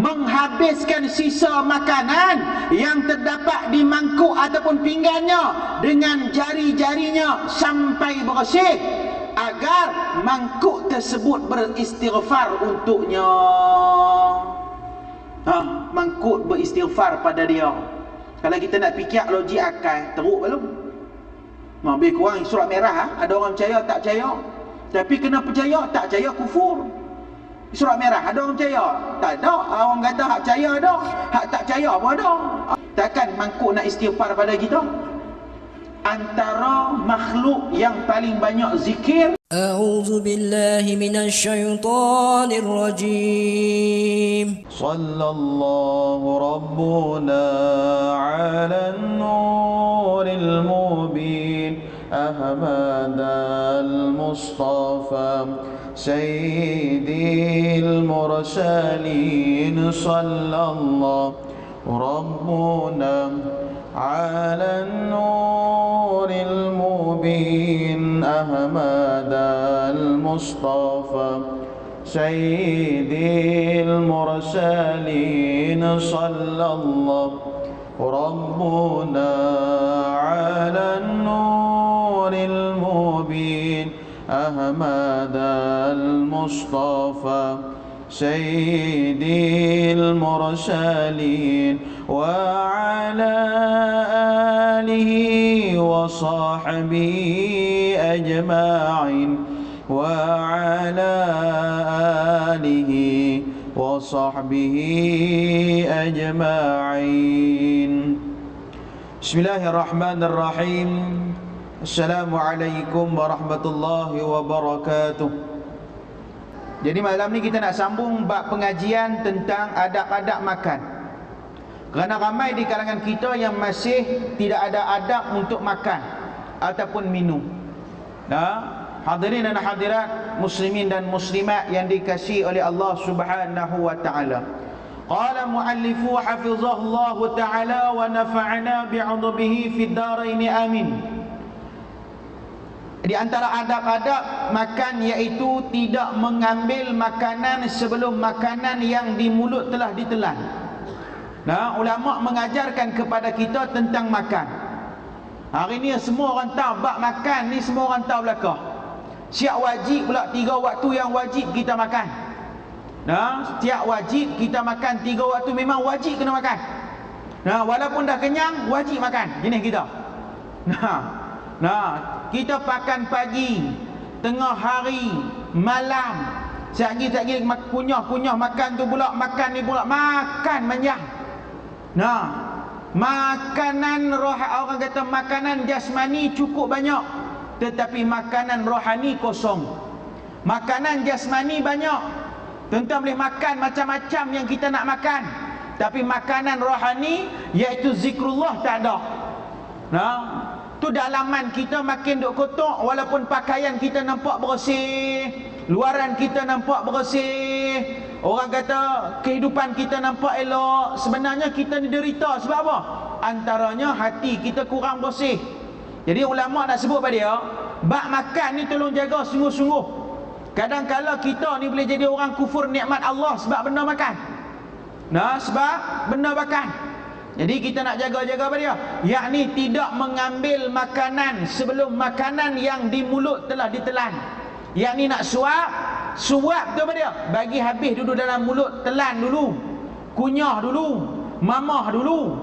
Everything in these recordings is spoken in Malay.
menghabiskan sisa makanan yang terdapat di mangkuk ataupun pinggannya dengan jari-jarinya sampai bersih, agar mangkuk tersebut beristighfar untuknya. Mangkuk beristighfar pada dia. Kalau kita nak fikir logik akal, teruk belum? Lebih kurang surat merah. Ada orang percaya, tak percaya. Tapi kena percaya, tak percaya kufur. Surat merah, ada orang percaya? Tak ada. Orang kata hak percaya ada, hak tak percaya pun ada. Takkan mangkuk nak istighfar pada kita? Antara makhluk yang paling banyak zikir. أعوذ بالله من الشيطان الرجيم صلى الله ربنا على النور المبين أحمد المصطفى سيدي المرسلين صلى الله ربنا على النور المبين أحمد المصطفى سيدي المرسلين صلى الله ربنا على النور المبين أحمد المصطفى سيدي المرسلين وعلى آله وصحبه أجمعين وعلى آله وصحبه أجمعين. بسم الله الرحمن الرحيم. السلام عليكم ورحمة الله وبركاته. Jadi malam ni kita nak sambung bab pengajian tentang adab-adab makan. Kerana ramai di kalangan kita yang masih tidak ada adab untuk makan ataupun minum. Hadirin dan hadirat, muslimin dan muslimat yang dikasihi oleh Allah Subhanahu wa taala. Qala muallifu hafizahullahu taala wa nafa'ana bi'udbihi fid darain amin. Di antara adab-adab makan iaitu tidak mengambil makanan sebelum makanan yang di mulut telah ditelan. Ulama mengajarkan kepada kita tentang makan. Hari ni semua orang tahu bab makan ni, semua orang tahu belakang. Setiap wajib pula 3 waktu yang wajib kita makan. Setiap wajib kita makan 3 waktu, memang wajib kena makan. Walaupun dah kenyang, wajib makan. Jenis kita. Kita makan pagi, tengah hari, malam. Sekali kunyah makan tu pula, makan ni pula, makan manjang. Makanan orang kata makanan jasmani cukup banyak, tetapi makanan rohani kosong. Makanan jasmani banyak, tuan-tuan boleh makan macam-macam yang kita nak makan, tapi makanan rohani iaitu zikrullah tak ada. Tu dalaman kita makin duk kotor, walaupun pakaian kita nampak bersih, luaran kita nampak bersih, orang kata kehidupan kita nampak elok, sebenarnya kita ni derita. Sebab apa? Antaranya hati kita kurang bersih. Jadi ulama nak sebut pada dia, bab makan ni tolong jaga sungguh-sungguh. Kadang-kala kita ni boleh jadi orang kufur nikmat Allah sebab benda makan. Sebab benda makan. Jadi kita nak jaga-jaga pada dia, yakni tidak mengambil makanan sebelum makanan yang di mulut telah ditelan. Yakni nak suap tu pada dia, bagi habis dulu dalam mulut, telan dulu, kunyah dulu, mamah dulu.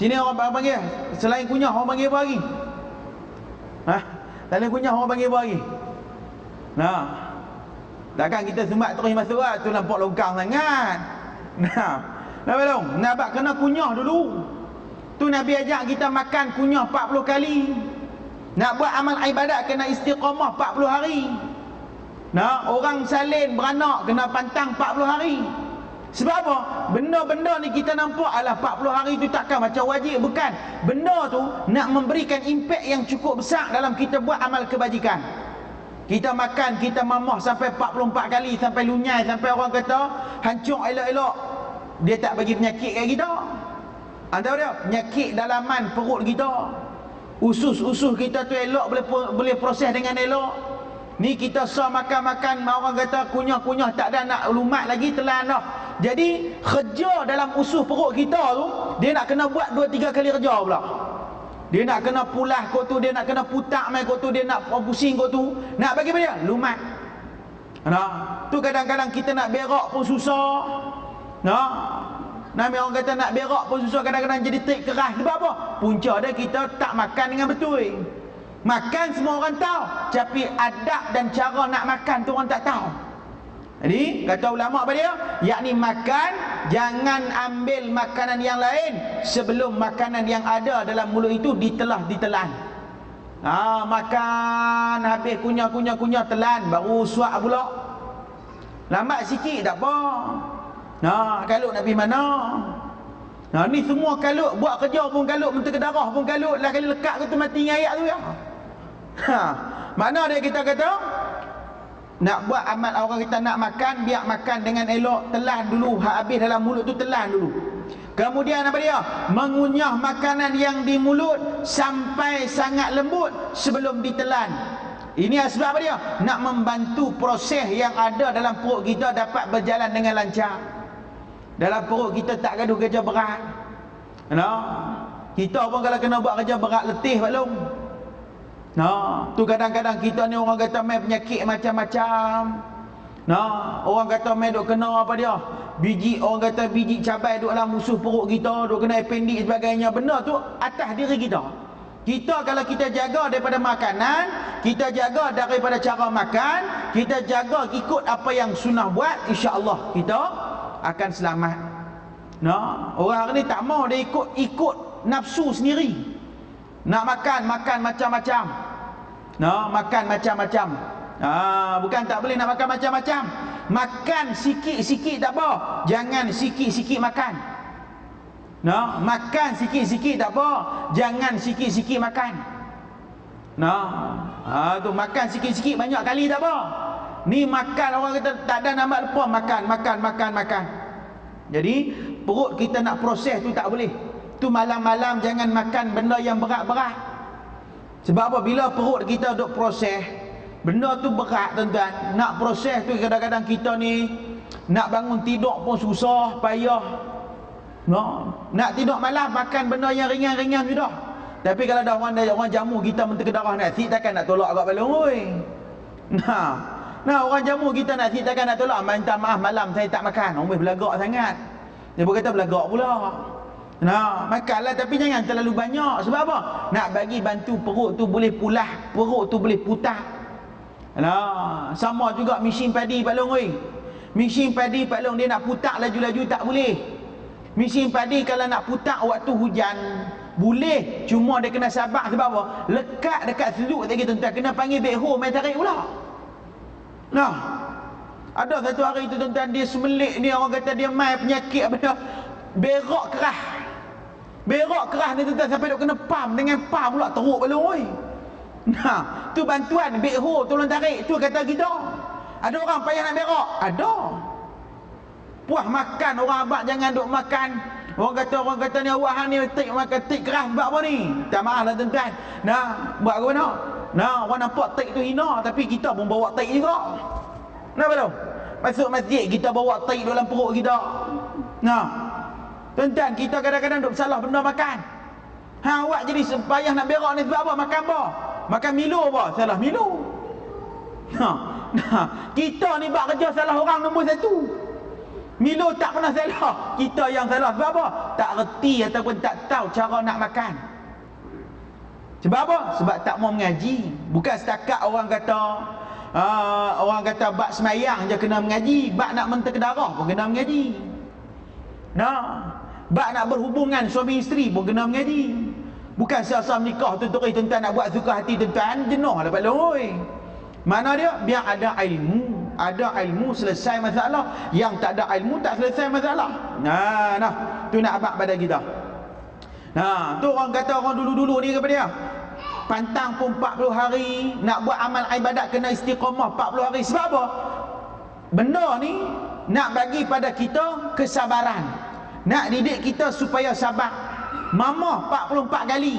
Sini orang panggil, selain kunyah orang panggil apa lagi? Selain kunyah orang panggil apa lagi? Takkan kita semat terus masuk tu nampak longkang sangat. Nak kena kunyah dulu. Tu Nabi ajak kita makan kunyah 40 kali. Nak buat amal ibadat kena istiqamah 40 hari. Orang salin beranak kena pantang 40 hari. Sebab apa? Benda-benda ni kita nampak alah 40 hari tu takkan macam wajib. Bukan. Benda tu nak memberikan impak yang cukup besar dalam kita buat amal kebajikan. Kita makan, kita mamah sampai 44 kali, sampai lunyai, sampai orang kata hancur elok-elok. Dia tak bagi penyakit kat kita. Tahu dia? Penyakit dalaman perut kita. Usus-usus kita tu elok, boleh proses dengan elok. Ni kita makan-makan, orang kata kunyah-kunyah tak ada, nak lumat lagi telan dah. Jadi kerja dalam usus perut kita tu, dia nak kena buat 2-3 kali kerja pula. Dia nak kena pulas kot tu, dia nak kena putak mai kot tu, dia nak pusing kot tu. Nak bagi apa dia? Lumat. Nah, tu kadang-kadang kita nak berak pun susah. Nah, nama orang kata nak berak pun susah, kadang-kadang jadi terik keras. Sebab apa? Punca dia kita tak makan dengan betul. Makan semua orang tahu, tapi adab dan cara nak makan tu orang tak tahu. Jadi kata ulama apa dia? Yakni makan, jangan ambil makanan yang lain sebelum makanan yang ada dalam mulut itu ditelan. Makan habis kunyah telan, baru suap pula. Lambat sikit tak apa. Kalut nak pergi mana? Ni semua kalut, buat kerja pun kalut, mentera darah pun kalut, lah kali lekat ke tu mati dengan ayat tu ya. Mana dia kita kata nak buat amal orang kita nak makan, biar makan dengan elok, telan dulu, habis dalam mulut tu telan dulu. Kemudian apa dia? Mengunyah makanan yang di mulut sampai sangat lembut sebelum ditelan. Ini sebab apa dia? Nak membantu proses yang ada dalam perut kita dapat berjalan dengan lancar. Dalam perut kita tak gaduh kerja berat. Kita pun kalau kena buat kerja berat letih balong. Tu kadang-kadang kita ni orang kata main penyakit macam-macam. Orang kata main duk kena apa dia? Orang kata biji cabai duk dalam musuh perut kita, duk kena appendix sebagainya. Benda tu atas diri kita. Kita kalau kita jaga daripada makanan, kita jaga daripada cara makan, kita jaga ikut apa yang sunnah buat, insya-Allah kita akan selamat. Orang ni tak mau dia ikut nafsu sendiri. Nak makan macam-macam. Makan macam-macam. Bukan tak boleh nak makan macam-macam. Makan sikit-sikit tak apa. Jangan sikit-sikit makan. Makan sikit-sikit tak apa. Jangan sikit-sikit makan. Tu makan sikit-sikit banyak kali tak apa. Ni makan orang kata tak ada nama lepas makan. Jadi perut kita nak proses tu tak boleh. Tu malam-malam jangan makan benda yang berat-berat. Sebab apa? Bila perut kita duk proses, benda tu berat tuan-tuan. Nak proses tu kadang-kadang kita ni nak bangun tidur pun susah, payah. Nak tidur malam makan benda yang ringan-ringan sudah. Tapi kalau dah orang jamu kita mentera darah nasi, takkan nak tolak agak balong oi. Orang jamu kita nasi takkan nak tolak. Minta maaf malam saya tak makan. Orang belagak sangat. Dia pun kata belagak pula. Makanlah tapi jangan terlalu banyak. Sebab apa? Nak bagi bantu perut tu boleh pulas, perut tu boleh putar. Sama juga mesin padi Pak Long oi. Mesin padi Pak Long dia nak putar laju-laju tak boleh. Mesin padi kalau nak putar waktu hujan boleh, cuma dia kena sabar. Sebab apa? Lekat dekat seluk tadi tuan-tuan, kena panggil backhoe main tarik pula. Ada satu hari tu tuan-tuan, dia semelik ni orang kata dia mai penyakit apa dia? Berak keras ni tuan-tuan, sampai duk kena pam, dengan pam pula teruk balong oi. Tu bantuan backhoe tolong tarik, tu kata kita. Ada orang payah nak berak? Ada. Puas makan orang abang jangan duk makan. Orang kata ni awak hang ni tik makan tik keras buat apa ni? Tak maaf lah tuan-tuan. Buat apa nak? Orang nampak tik tu hina, tapi kita pun bawa tik juga. Kenapa tu? Masuk masjid kita bawa tik dalam perut kita. Tuan-tuan, kita kadang-kadang duk salah benda makan. Awak jadi payah nak berak ni sebab apa? Makan apa? Makan Milo apa? Salah Milo. Kita ni buat kerja salah orang nombor 1. Milo tak pernah salah. Kita yang salah. Sebab apa? Tak reti ataupun tak tahu cara nak makan. Sebab apa? Sebab tak mau mengaji. Bukan setakat orang kata bak semayang je kena mengaji. Bak nak mentera darah pun kena mengaji. Bak nak berhubungan suami isteri pun kena mengaji. Bukan siasat nikah tu tuan-tuan nak buat suka hati tuan-tuan, jenuh lah Pak Long oi. Mana dia? Biar ada ilmu. Ada ilmu selesai masalah. Yang tak ada ilmu tak selesai masalah. Tu nak abang pada kita. Tu orang kata orang dulu-dulu ni kepada dia, pantang pun 40 hari. Nak buat amal ibadat kena istiqamah 40 hari. Sebab apa? Benda ni nak bagi pada kita kesabaran. Nak didik kita supaya sabar. Mamah 44 kali.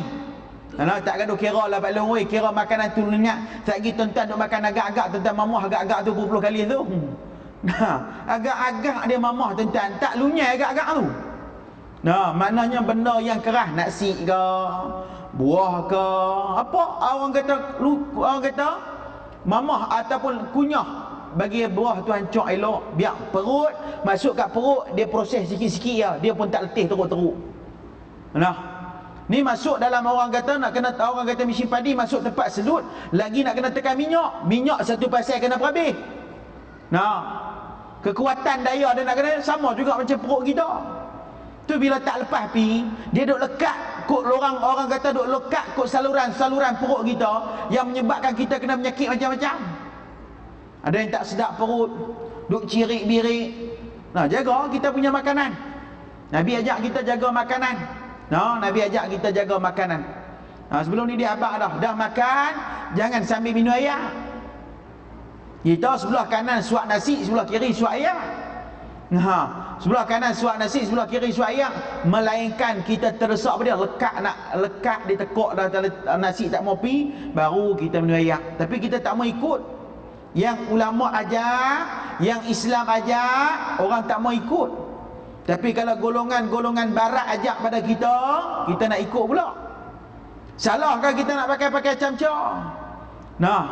Tak gaduh kira lah Pak Long oi, kira makanan tu ingat. Satgi tuan-tuan duk makan agak-agak, tuan-tuan mamah agak-agak tu 20 kali tu. Nah, agak-agak dia mamah tuan-tuan, tak lunyai agak-agak tu. Nah, maknanya benda yang keras, nasi ke, buah ke, apa orang kata mamah ataupun kunyah bagi buah tu hancur elok, biar perut masuk kat perut, dia proses sikit-sikit ya, dia pun tak letih teruk-teruk. Nah, ni masuk dalam orang kata nak kena, orang kata mesin padi masuk tempat sedut, lagi nak kena tekan minyak satu pasal kena berhabis. Nah, kekuatan daya dia nak kena sama juga macam perut kita. Tu bila tak lepas pi, dia duk lekat kok orang kata duk lekat kok saluran perut kita yang menyebabkan kita kena penyakit macam-macam. Ada yang tak sedap perut, duk cirik-birik. Nah, jaga kita punya makanan. Nabi ajak kita jaga makanan. Nah, Nabi ajak kita jaga makanan. Nah, sebelum ni dia abang dah makan, jangan sambil minum air. Kita sebelah kanan suap nasi, sebelah kiri suap air. Nah, sebelah kanan suap nasi, sebelah kiri suap air, melainkan kita terdesak pada lekat ditekuk dah nasi tak mau pi, baru kita minum air. Tapi kita tak mau ikut yang ulama ajar, yang Islam ajar, orang tak mau ikut. Tapi kalau golongan-golongan barat ajak pada kita, kita nak ikut pula. Salahkah kita nak pakai camca? Nah,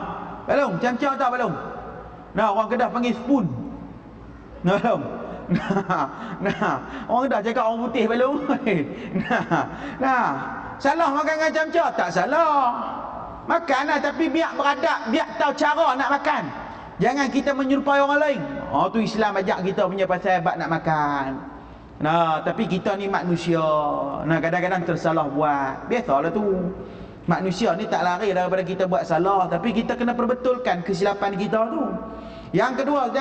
balong, camca tak balong? Nah, orang Kedah panggil spoon. Nah, balong. Nah, orang Kedah cakap orang putih balong. Nah, salah makan dengan camca? Tak salah. Makanlah, tapi biar beradab, biar tahu cara nak makan. Jangan kita menyerupai orang lain. Oh, tu Islam ajak kita punya pasal bab nak makan. Nah, tapi kita ni manusia. Nah, kadang-kadang tersalah buat. Biasalah tu. Manusia ni tak lari daripada kita buat salah, tapi kita kena perbetulkan kesilapan kita tu. Yang kedua,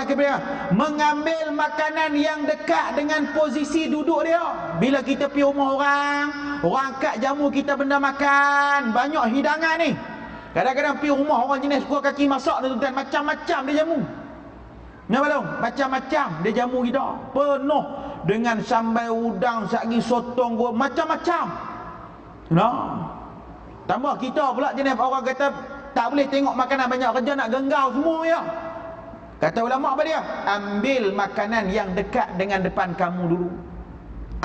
mengambil makanan yang dekat dengan posisi duduk dia. Bila kita pergi rumah orang angkat jamu kita benda makan, banyak hidangan ni. Kadang-kadang pergi rumah orang jenis kuah kaki masak ni tuan, macam-macam dia jamu. Nampak belum? Macam-macam dia jamu kita. Penuh dengan sambal udang, sagi sotong, macam-macam. Nah. Tambah kita pula jenis orang kata tak boleh tengok makanan banyak, kerja nak genggau semua ya. Kata ulama apa dia? Ambil makanan yang dekat dengan depan kamu dulu.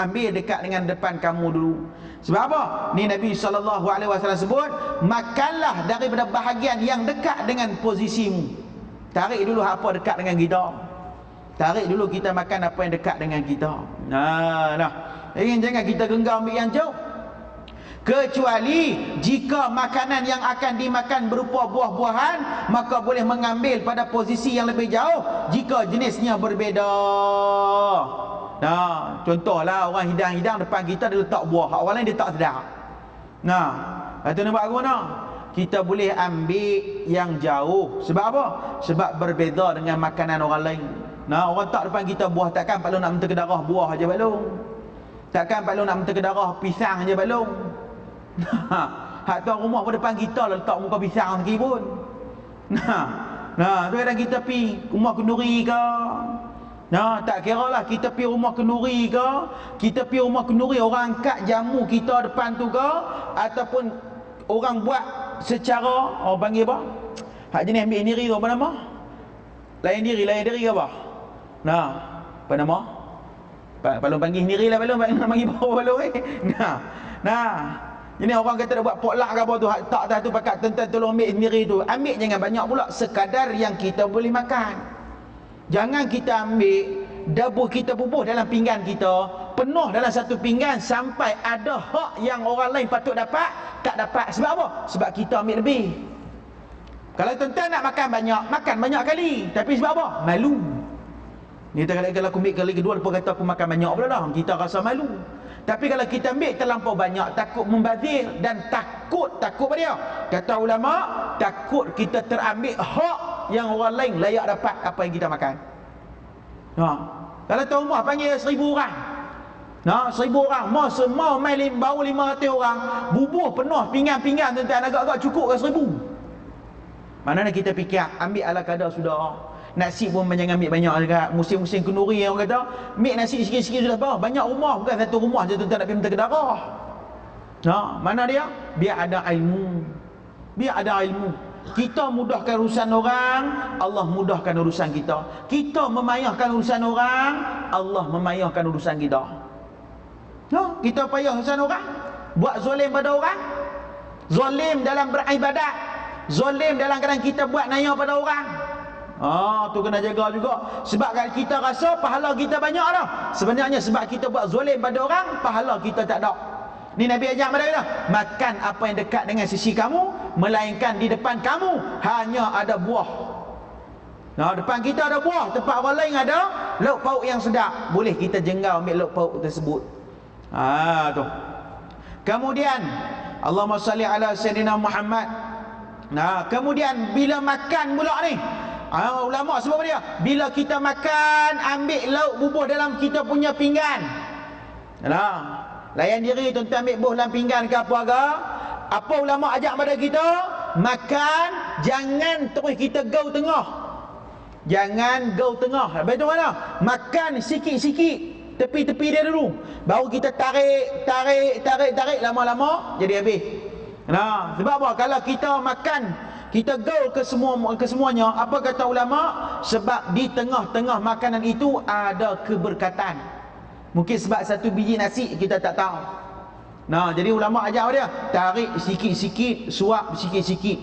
Ambil dekat dengan depan kamu dulu. Sebab apa? Ni Nabi SAW sebut, makanlah daripada bahagian yang dekat dengan posisimu. Tarik dulu apa dekat dengan kita. Tarik dulu kita makan apa yang dekat dengan kita. Nah. Jangan kita genggam ambil yang jauh. Kecuali jika makanan yang akan dimakan berupa buah-buahan, maka boleh mengambil pada posisi yang lebih jauh jika jenisnya berbeza. Nah, contohlah orang hidang-hidang depan kita dia letak buah, orang lain dia tak sedar. Nah, kata nak buat apa mana? Kita boleh ambil yang jauh. Sebab apa? Sebab berbeza dengan makanan orang lain. Nah, orang tak depan kita buah, takkan pak long nak mentek darah buah aja pak long. Takkan pak long nak mentek darah pisang aja pak long. Hak tuan rumah pada depan kita lah letak muka pisang sikit pun. Nah, tu kadang kita pi rumah kenduri ke. Nah, tak kira lah kita pi rumah kenduri ke, kita pi rumah kenduri orang angkat jamu kita depan tu ke, ataupun orang buat secara orang panggil apa? Hak jenis ambil sendiri tu apa nama? Lain diri ke apa? Nah, apa nama? Balong panggil sendiri lah balong panggil bawah balong Nah. Ini orang kata dia buat potluck ke apa tu, tak tu pakat tuan-tuan tolong ambil sendiri tu. Ambil jangan banyak pula, sekadar yang kita boleh makan. Jangan kita ambil dapur kita bubuh dalam pinggan kita, penuh dalam satu pinggan sampai ada hak yang orang lain patut dapat, tak dapat. Sebab apa? Sebab kita ambil lebih. Kalau tuan-tuan nak makan banyak kali. Tapi sebab apa? Malu. Ni kalau aku ambil kali kedua, lepas kata aku makan banyak pula dah, kita rasa malu. Tapi kalau kita ambil terlampau banyak, takut membazir dan takut pada dia. Kata ulama, takut kita terambil hak yang orang lain layak dapat apa yang kita makan. Kalau tuan rumah panggil 1,000 orang. 1,000 orang, mau main bau 500 orang, bubuh penuh pinggan-pinggan tuan-tuan, agak-agak cukup ke 1,000. Mana kita fikir, ambil ala kadar sudah. Nasi pun jangan ambil banyak juga. Musim-musim kenduri orang kata, ambil nasi sikit-sikit sudah apa? Banyak rumah, bukan satu rumah je tuan-tuan nak pergi minta ke darah. Mana dia? Biar ada ilmu. Kita mudahkan urusan orang, Allah mudahkan urusan kita. Kita memayahkan urusan orang, Allah memayahkan urusan kita. No, kita payah urusan orang, buat zalim pada orang, zalim dalam beribadat, zalim dalam kadang kita buat naya pada orang. Tu kena jaga juga. Sebab kalau kita rasa pahala kita banyak dah, sebenarnya sebab kita buat zalim pada orang, pahala kita tak ada. Ni Nabi ajak pada kita, makan apa yang dekat dengan sisi kamu, melainkan di depan kamu hanya ada buah. Nah, depan kita ada buah, tempat orang lain ada lauk pauk yang sedap. Boleh kita jenggau ambil lauk pauk tersebut. Tu. Kemudian Allahumma salli ala Sayyidina Muhammad. Nah, kemudian bila makan pula ni, ulama sebab dia, bila kita makan, ambil lauk bubuh dalam kita punya pinggan. Nah, layan diri tuan-tuan, ambil buah dalam pinggan ke apa agak. Apa ulama ajak pada kita? Makan, jangan terus kita go tengah. Jangan go tengah. Betul mana? Makan sikit-sikit, tepi-tepi dia dulu. Baru kita tarik, lama-lama jadi habis. Nah, sebab apa? Kalau kita makan, kita go ke semuanya, apa kata ulama? Sebab di tengah-tengah makanan itu ada keberkatan. Mungkin sebab satu biji nasi kita tak tahu. Nah, jadi ulama ajar dia, tarik sikit-sikit, suap sikit-sikit.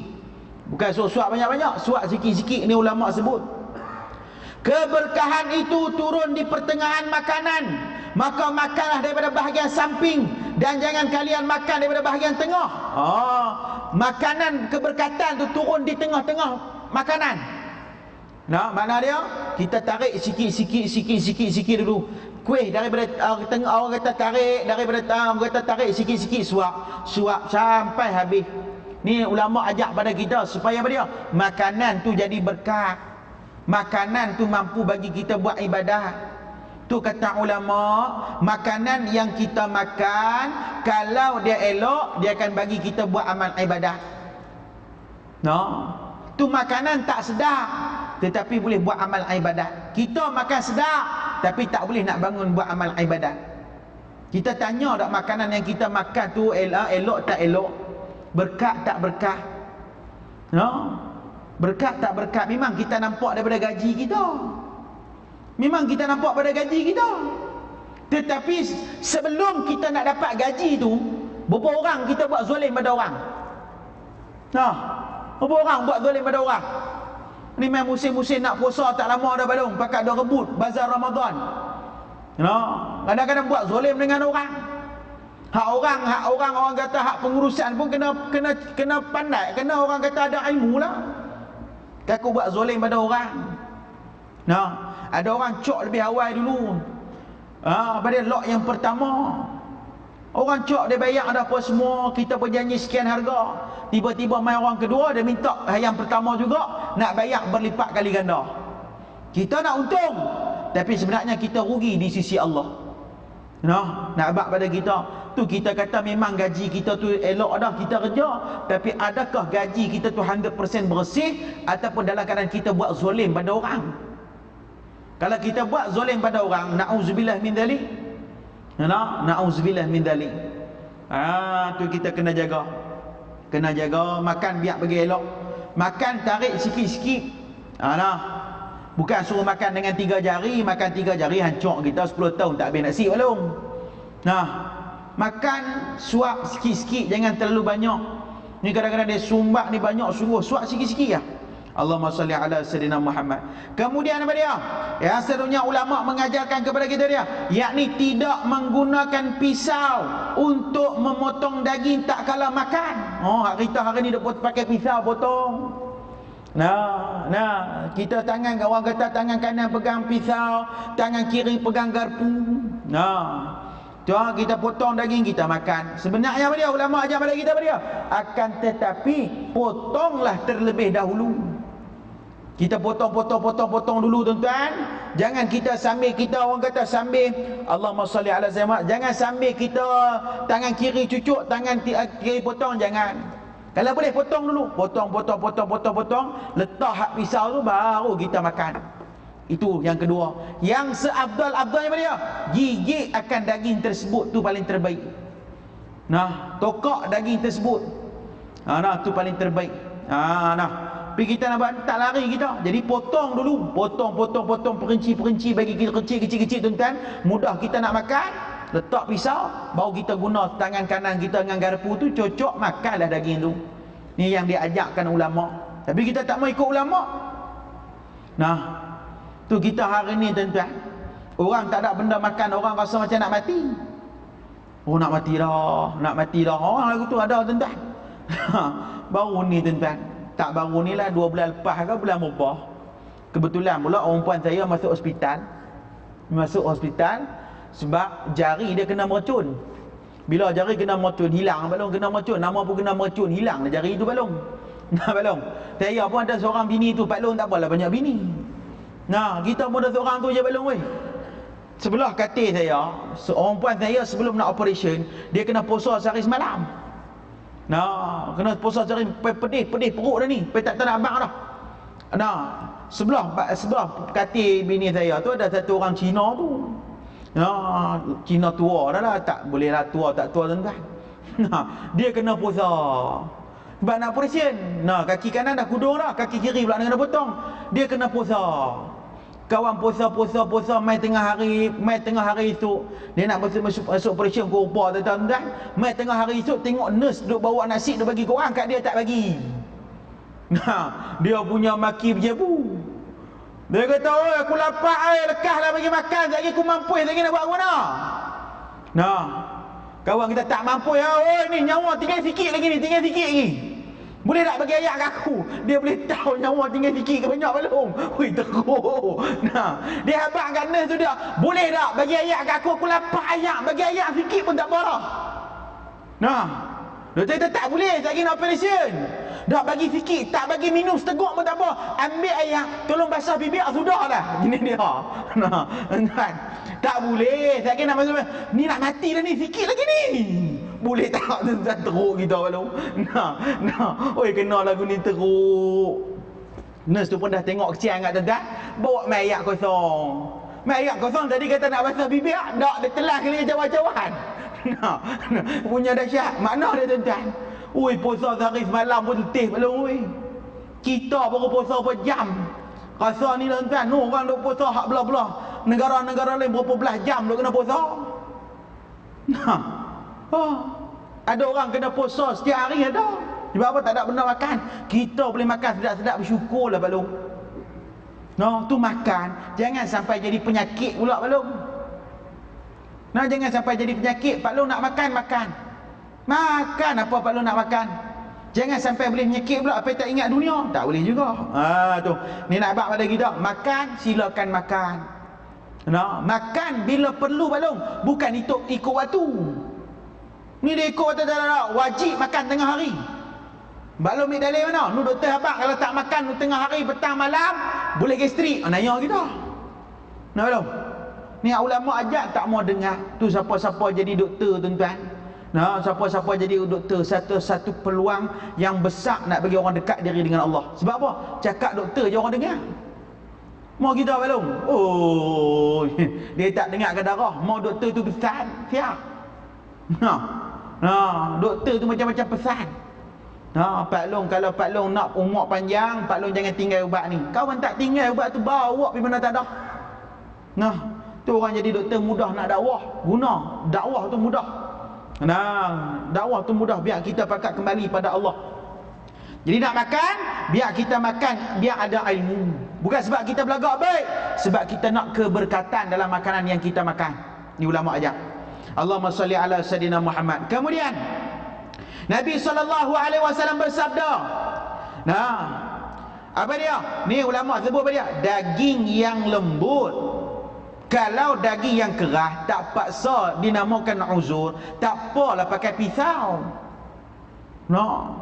Bukan suap banyak-banyak, suap sikit-sikit. Ini ulama sebut. Keberkahan itu turun di pertengahan makanan. Maka makanlah daripada bahagian samping dan jangan kalian makan daripada bahagian tengah. Makanan keberkatan tu turun di tengah-tengah makanan. Nah, mana dia? Kita tarik sikit-sikit dulu. Kuih daripada tengah, orang kata tarik daripada orang kata tarik sikit-sikit, suap sampai habis. Ni ulama ajak pada kita supaya apa dia? Makanan tu jadi berkah. Makanan tu mampu bagi kita buat ibadah. Tu kata ulama, makanan yang kita makan, kalau dia elok, dia akan bagi kita buat amal ibadah. Tu makanan tak sedap, tetapi boleh buat amal ibadat. Kita makan sedap, tapi tak boleh nak bangun buat amal ibadat. Kita tanya tak makanan yang kita makan tu elok tak elok, berkat tak berkat? Berkat tak berkat? Memang kita nampak daripada gaji kita. Memang kita nampak pada gaji kita. Tetapi sebelum kita nak dapat gaji tu, berapa orang kita buat zalim pada orang? Berapa orang buat zalim pada orang? Ni memang musim-musim nak puasa tak lama dah balong, pakat dah rebut bazar Ramadan. Kadang-kadang buat zalim dengan orang. Hak orang kata hak pengurusan pun kena pandai, kena orang kata ada ilmu lah. Aku buat zalim pada orang. Ada orang cok lebih awal dulu. Pada lot yang pertama, orang cok dia bayar dah apa semua, kita berjanji sekian harga. Tiba-tiba mai orang kedua dia minta yang pertama juga nak bayar berlipat kali ganda. Kita nak untung, tapi sebenarnya kita rugi di sisi Allah. Nak abad pada kita. Tu kita kata memang gaji kita tu elok dah kita kerja, tapi adakah gaji kita tu 100% bersih ataupun dalam keadaan kita buat zalim pada orang? Kalau kita buat zalim pada orang, na'udzubillah min dzalik. Na'udzubillah min dzalik. Tu kita kena jaga. Kena jaga, makan biar pergi elok. Makan tarik sikit-sikit. Bukan suruh makan dengan 3 jari, makan 3 jari hancur kita 10 tahun tak habis nasi belum. Makan suap sikit-sikit, jangan terlalu banyak. Ni kadang-kadang dia sumbat ni banyak, suruh suap sikit-sikit lah. Allahumma salli ala Sayyidina Muhammad. Kemudian apa dia? Yang seterusnya ulama mengajarkan kepada kita dia, yakni tidak menggunakan pisau untuk memotong daging tak kala makan. Kita hari ni dah pakai pisau potong. Kita tangan, orang kata tangan kanan pegang pisau, tangan kiri pegang garpu. Kita potong daging, kita makan. Sebenarnya apa dia? Ulama ajar pada kita apa dia? Akan tetapi potonglah terlebih dahulu. Kita potong dulu tuan-tuan. Jangan kita sambil kita, orang kata sambil Allahumma salli ala Muhammad, jangan sambil kita tangan kiri cucuk, tangan kiri potong, jangan. Kalau boleh potong dulu, potong, letak hak pisau tu baru kita makan. Itu yang kedua. Yang seabdal-abdalnya apa dia? Gigit akan daging tersebut, tu paling terbaik. Tokak daging tersebut. Tu paling terbaik. Nah. Pergi kita nak buat tak lari kita. Jadi potong dulu, potong perinci bagi kita kecil tuan-tuan. Mudah kita nak makan, letak pisau, baru kita guna tangan kanan kita dengan garpu tu cocok makanlah daging tu. Ni yang diajarkan ulama. Tapi kita tak mau ikut ulama. Nah, tu kita hari ni tuan-tuan. Orang tak ada benda makan, orang rasa macam nak mati. Oh nak mati dah. Orang lagu tu ada tuan-tuan. Baru ni tuan-tuan. Tak baru ni lah 2 bulan lepas ke bulan berapa. Kebetulan pula orang puan saya masuk hospital sebab jari dia kena meracun. Bila jari kena meracun hilang balong, kena meracun, nama pun kena meracun, hilang jari tu balong. Nah balong. Saya pun ada seorang bini tu, Pak Long tak apalah banyak bini. Nah, kita pun ada seorang tu je balong weh. Sebelah katil saya, orang puan saya sebelum nak operation, dia kena puasa sehari semalam. Nah, kena puasa cari pedih perut dah ni. Tak nak abang dah. Nah, sebelah katil bini saya tu ada satu orang Cina tu. Nah, Cina tua dah lah, tak boleh lah tua tak tua tuan-tuan. Nah, dia kena puasa. Sebab nak operation. Nah, kaki kanan dah kudung dah, kaki kiri pula kena potong. Dia kena puasa. Kawan puasa mai tengah hari esok dia nak masuk operation korba tuan-tuan. Mai tengah hari esok tengok nurse duk bawa nasi duk bagi korang kat dia tak bagi. Nah, dia punya maki berjebu. Dia kata, "Oi, aku lapar lekaslah bagi makan, sekejap lagi aku mampu, sekejap lagi nak buat mana?" Nah, kawan kita tak mampu ya. "Oi, ni nyawa tinggal sikit lagi. Boleh tak bagi ayat kat aku?" Dia boleh tahu nyawa tinggal sikit ke banyak belum. Ui, teruk. Nah, dia habaq kat nurse tu dia, "Boleh tak bagi ayat kat aku lapar ayat. Bagi ayat sikit pun tak apa." Nah, doktor kata tak boleh, sekejap lagi nak operation. Dah bagi sikit, tak bagi minum seteguk pun tak apa. Ambil ayat, tolong basah bibir sudah dah. Gini dia. Nah, kan. Tak boleh, sekejap lagi nak masuk. Ni nak mati dah ni, sikit lagi ni. Boleh tak tuan-tuan, teruk kita kalau. Nah. Oi, kena lagu ni teruk. Nurse tu pun dah tengok kecil sangat tuan-tuan. Bawa mai ayat kosong. Mai ayat kosong tadi kata nak basah bibir, dak dia telah kali jawab-jawaban. Nah, punya dahsyat. Mana dia tuan-tuan? Oi, puasa sehari semalam pun letih belum oi. Kita baru puasa berapa jam. Rasa ni tuan-tuan, orang duk puasa hak belah-belah. Negara-negara lain berapa belas jam duk kena puasa. Nah. Ada orang kena puasa setiap hari ada. Sebab apa? Tak ada benda makan. Kita boleh makan sedap-sedap, bersyukurlah balong. Nah, tu makan. Jangan sampai jadi penyakit pula balong. Nah, jangan sampai jadi penyakit. Pak Long nak makan. Makan apa Pak Long nak makan. Jangan sampai boleh penyakit pula. Apa tak ingat dunia? Tak boleh juga. Tu. Ni nak abang pada kita. Makan, silakan makan. Nah, makan bila perlu balong. Bukan ikut waktu. Ni dia ikut tak wajib makan tengah hari. Balong ambil dalil mana? Nu doktor abang kalau tak makan tengah hari, petang malam boleh gastrik. Nanya kita. Nah balong. Ni ulama ajar tak mau dengar. Tu siapa-siapa jadi doktor tuan-tuan. Nah, siapa-siapa jadi doktor, satu peluang yang besar nak bagi orang dekat diri dengan Allah. Sebab apa? Cakap doktor je orang dengar. Mau kita balong. Oh, dia tak dengar ke darah. Mau doktor tu pesan, siap. Nah, doktor tu macam-macam pesan. Nah, Pak Long, kalau Pak Long nak umur panjang, Pak Long jangan tinggal ubat ni. Kawan tak tinggal ubat tu, bawa pergi mana tak ada. Nah, tu orang jadi doktor mudah nak dakwah. Guna dakwah tu mudah. Nah, dakwah tu mudah biar kita pakat kembali pada Allah. Jadi nak makan, biar kita makan, biar ada ilmu. Bukan sebab kita belagak baik, sebab kita nak keberkatan dalam makanan yang kita makan. Ni ulama ajar. Allahumma salli ala Sayyidina Muhammad. Kemudian Nabi SAW bersabda. Nah, apa dia? Ni ulama sebut apa dia? Daging yang lembut. Kalau daging yang keras tak paksa dinamakan uzur, tak apalah pakai pisau. No.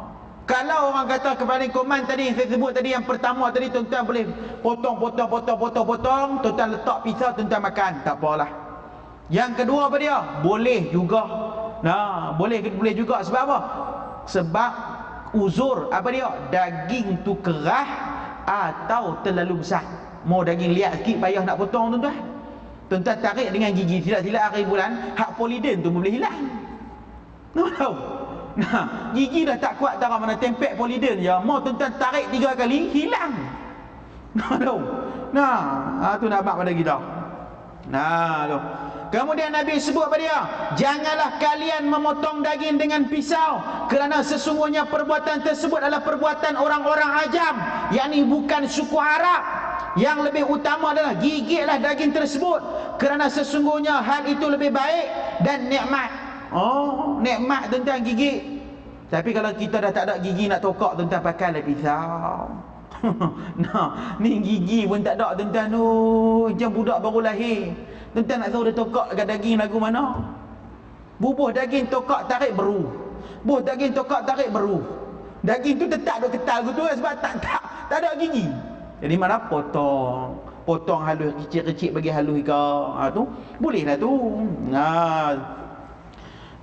Kalau orang kata kepada koman tadi yang saya sebut tadi, yang pertama tadi, tuan-tuan boleh potong, tuan-tuan letak pisau, tuan-tuan makan, tak apalah. Yang kedua apa dia? Boleh juga. Nah, boleh juga. Sebab apa? Sebab uzur apa dia? Daging tu keras atau terlalu besar. Mau daging liat sikit payah nak potong tuan-tuan. Tuan-tuan tarik dengan gigi, silap-silap hari bulan, hak poliden tu boleh hilang. Tahu? Nah, gigi dah tak kuat darah mana tempek poliden je. Mau tuan-tuan tarik 3 kali, hilang. Nah, tu nampak pada kita. Nah, tu. Kemudian Nabi sebut pada dia, janganlah kalian memotong daging dengan pisau, kerana sesungguhnya perbuatan tersebut adalah perbuatan orang-orang ajam, yakni bukan suku Arab. Yang lebih utama adalah gigitlah daging tersebut, kerana sesungguhnya hal itu lebih baik dan nikmat. Oh, nikmat tuan-tuan gigit. Tapi kalau kita dah tak ada gigi nak tokak, tuan-tuan pakailah pisau. Nah, ni gigi pun tak ada tuan-tuan. Macam budak baru lahir. Tuan-tuan nak tahu dia tokak dekat daging lagu mana? Bubuh daging tokak tarik beru. Bubuh daging tokak tarik beru. Daging tu tetap duk ketal gitu sebab tak ada gigi. Jadi mana potong halus kecil-kecil bagi halus ke. Tu bolehlah tu. Nah,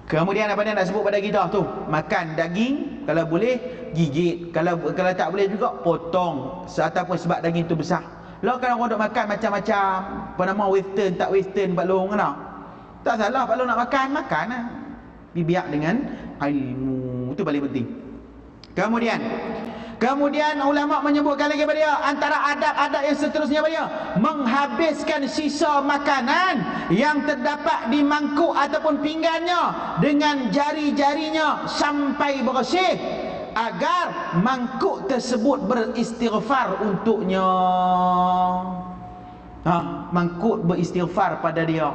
kemudian apa dia nak sebut pada kita tu? Makan daging kalau boleh gigit, kalau tak boleh juga potong ataupun sebab daging tu besar. Lah kalau orang duk makan macam-macam, apa nama western tak western Pak Long kena. Tak salah Pak Long nak makan lah. Bibiak dengan ilmu, itu paling penting. Kemudian ulama menyebutkan lagi pada dia, antara adab-adab yang seterusnya pada dia, menghabiskan sisa makanan yang terdapat di mangkuk ataupun pinggannya dengan jari-jarinya sampai bersih, agar mangkuk tersebut beristighfar untuknya. Mangkuk beristighfar pada dia.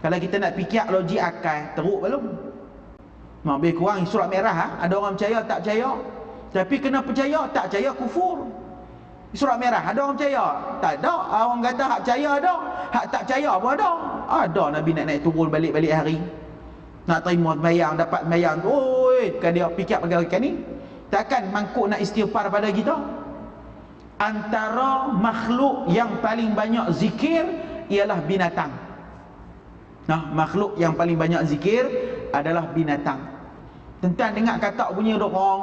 Kalau kita nak fikir logik akal, teruk belum? Lebih kurang surat merah. Ada orang percaya tak percaya. Tapi kena percaya, tak percaya kufur. Surat merah, ada orang percaya? Tak ada. Orang kata hak percaya ada, hak tak percaya pun ada. Ada Nabi nak naik turun balik-balik hari, nak terima sembahyang, dapat sembahyang. Kan dia fikir perkara ni. Takkan mangkuk nak istighfar pada kita? Antara makhluk yang paling banyak zikir ialah binatang. Makhluk yang paling banyak zikir adalah binatang. Tuan-tuan dengar kata bunyi orang,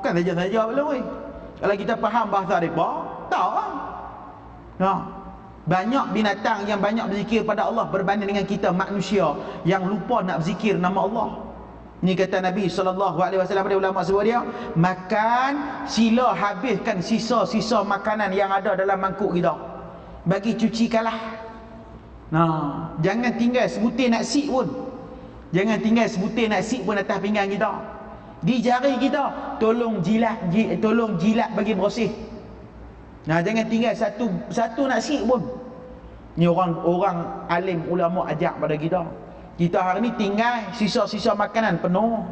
kan saja-saja belum. Kalau kita faham bahasa mereka, tahu lah. Banyak binatang yang banyak berzikir pada Allah berbanding dengan kita manusia yang lupa nak berzikir nama Allah. Ni kata Nabi SAW pada ulama sebut dia, makan, sila habiskan sisa-sisa makanan yang ada dalam mangkuk kita, bagi cuci kalah. Jangan tinggal sebutir nasi pun. Jangan tinggal sebutir nasi pun atas pinggan kita. Di jari kita, tolong jilat bagi bersih. Jangan tinggal satu nasi pun. Ni orang alim ulama ajak pada kita. Kita hari ni tinggal sisa-sisa makanan penuh.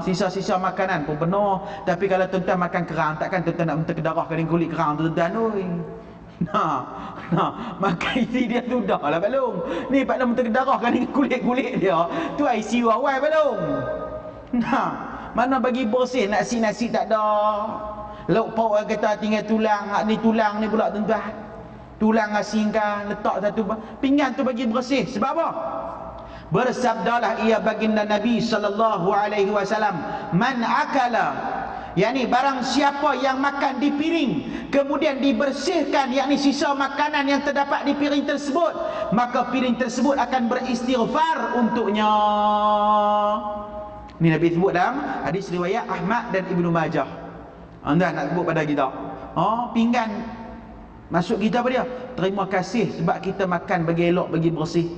Sisa-sisa makanan pun penuh. Tapi kalau tuan-tuan makan kerang, takkan tuan-tuan nak minta kedarah kering kulit kerang tuan-tuan. Makan isi dia sudah lah Pak Long. Ni Pak Long minta kedarah kering kulit-kulit dia. Tu ICU awal Pak Long. Mana bagi bersih nasi-nasi tak ada. Lauk pauk orang kata tinggal tulang. Hak ni tulang ni pula tuan-tuan. Tulang asingkan, letak satu pinggan tu bagi bersih. Sebab apa? Bersabdalah ia baginda Nabi SAW, man akala, yakni barang siapa yang makan di piring kemudian dibersihkan, yakni sisa makanan yang terdapat di piring tersebut, maka piring tersebut akan beristighfar untuknya. Ini Nabi sebut dalam hadis riwayat Ahmad dan Ibnu Majah. Anda nak sebut pada kita, pinggan masuk kita apa dia? Terima kasih sebab kita makan bagi elok, bagi bersih.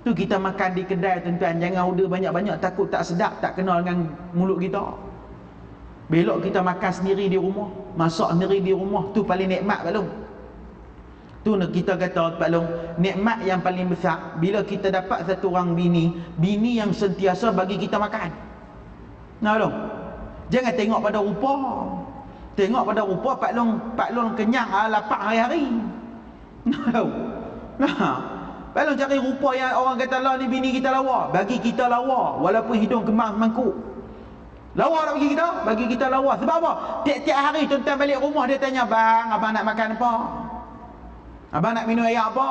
Tu kita makan di kedai tuan-tuan, jangan order banyak-banyak, takut tak sedap, tak kenal dengan mulut kita. Belok kita makan sendiri di rumah, masak sendiri di rumah, tu paling nikmat Pak Long. Tu kita kata Pak Long, nikmat yang paling besar bila kita dapat satu orang bini yang sentiasa bagi kita makan. Long, jangan tengok pada rupa. Tengok pada rupa Pak Long kenyang, lapar hari-hari. Pak Long cari rupa yang orang kata lah ni bini kita lawa, bagi kita lawa walaupun hidung kemang mangkuk. Lawa tak bagi kita lawa. Sebab apa? Tiap-tiap hari tuan-tuan balik rumah dia tanya, bang, abang nak makan apa? Abang nak minum air apa?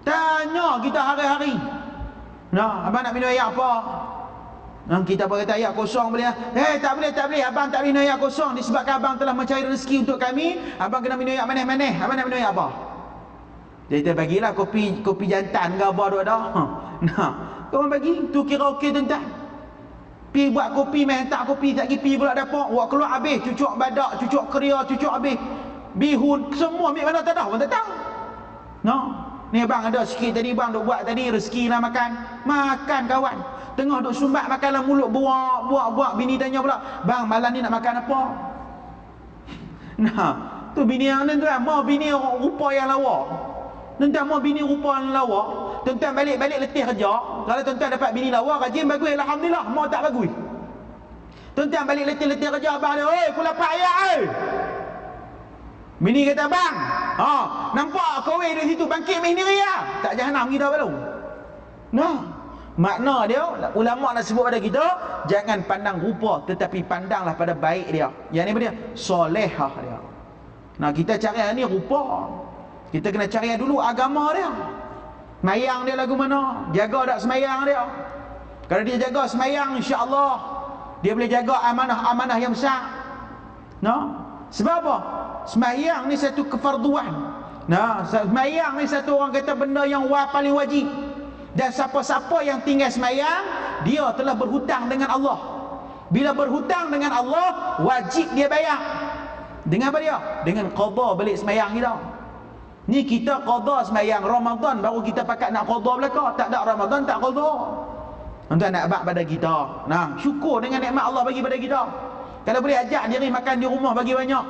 Tanya kita hari-hari. Abang nak minum air apa? Kita berkata ayat kosong boleh. Tak boleh. Abang tak minum ayat kosong disebabkan abang telah mencari rezeki untuk kami. Abang kena minum ayat manis-manis. Abang nak minum ayat apa? Dia bagilah kopi jantan ke apa tu ada. Kau bagi, tu kira okey tuan-tuan. Pi buat kopi, main tak kopi, tak pergi pula dapur, buat keluar habis, cucuk badak, cucuk keria, cucuk habis. Bihun, semua ambil mana tak tahu, pun tak tahu. No. Ni abang ada sikit tadi bang duk buat tadi, rezeki lah makan. Makan kawan. Tengah duk sumbat makan dalam mulut, buak. Bini tanya pula, "Bang, malam ni nak makan apa?" Nah, tu bini yang tuan, mau bini rupa yang lawa. Tuan mau bini rupa yang lawa. Tuan balik letih kerja. Kalau tuan dapat bini lawa, rajin bagus, alhamdulillah. Mau tak bagus. Tuan balik letih kerja, abang dia, "Oi, pukul 8 ayat oi." Bini kata, "Bang, nampak kowe di situ bangkit main sendiri lah. Tak jahanam kita belum." Nah, makna dia ulama nak sebut pada kita, jangan pandang rupa tetapi pandanglah pada baik dia. Yang ni apa dia? Solehah dia. Nah, kita cari yang ni rupa. Kita kena cari dulu agama dia. Semayang dia lagu mana? Jaga tak semayang dia? Kalau dia jaga semayang, insya-Allah dia boleh jaga amanah-amanah yang besar. Nah, sebab apa? Semayang ni satu kefarduan. Nah, semayang ni satu orang kata benda yang paling wajib. Dan siapa-siapa yang tinggal semayang, dia telah berhutang dengan Allah. Bila berhutang dengan Allah, wajib dia bayar. Dengan apa dia? Dengan qada balik semayang kita. Ni kita qada semayang Ramadan baru kita pakat nak qada belaka. Tak ada Ramadan tak qada. Tuan nak abad pada kita. Nah, syukur dengan nikmat Allah bagi pada kita. Kalau boleh ajak diri makan di rumah bagi banyak.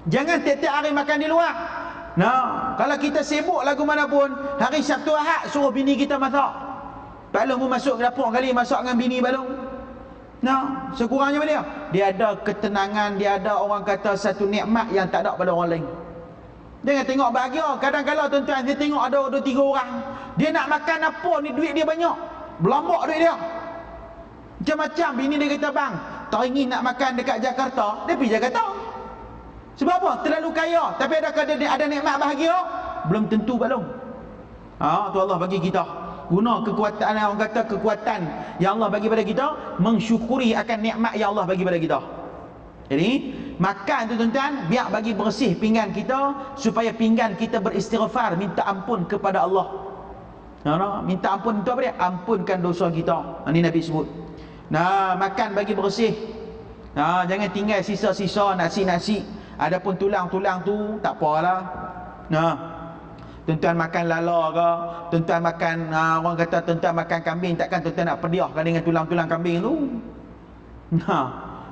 Jangan tiap-tiap hari makan di luar. Nah, kalau kita sibuk lagu mana pun, hari Sabtu Ahad suruh bini kita masak. Balung pun masuk ke dapur kali masak dengan bini balung. Nah, sekurangnya apa dia? Dia ada ketenangan, dia ada orang kata satu nikmat yang tak ada pada orang lain. Jangan tengok bahagia. Kadang-kadang tuan-tuan dia tengok ada 2-3 orang, dia nak makan apa ni duit dia banyak. Berlambak duit dia. Macam-macam bini dia kata, "Bang, teringin nak makan dekat Jakarta." Dia pergi Jakarta. Sebab apa? Terlalu kaya. Tapi adakah dia ada nikmat bahagia? Belum tentu belum. Tu Allah bagi kita. Guna kekuatan, orang kata kekuatan yang Allah bagi pada kita, mensyukuri akan nikmat yang Allah bagi pada kita. Jadi, makan tu tuan-tuan, biar bagi bersih pinggan kita, supaya pinggan kita beristighfar, minta ampun kepada Allah. Minta ampun itu apa dia? Ampunkan dosa kita. Ini Nabi sebut. Nah, makan bagi bersih. Jangan tinggal sisa-sisa nasi-nasi. Adapun tulang-tulang tu tak apalah. Nah, tuan-tuan makan lala ke, tuan-tuan makan orang kata tuan-tuan makan kambing, takkan tuan-tuan nak pediahkan dengan tulang-tulang kambing tu.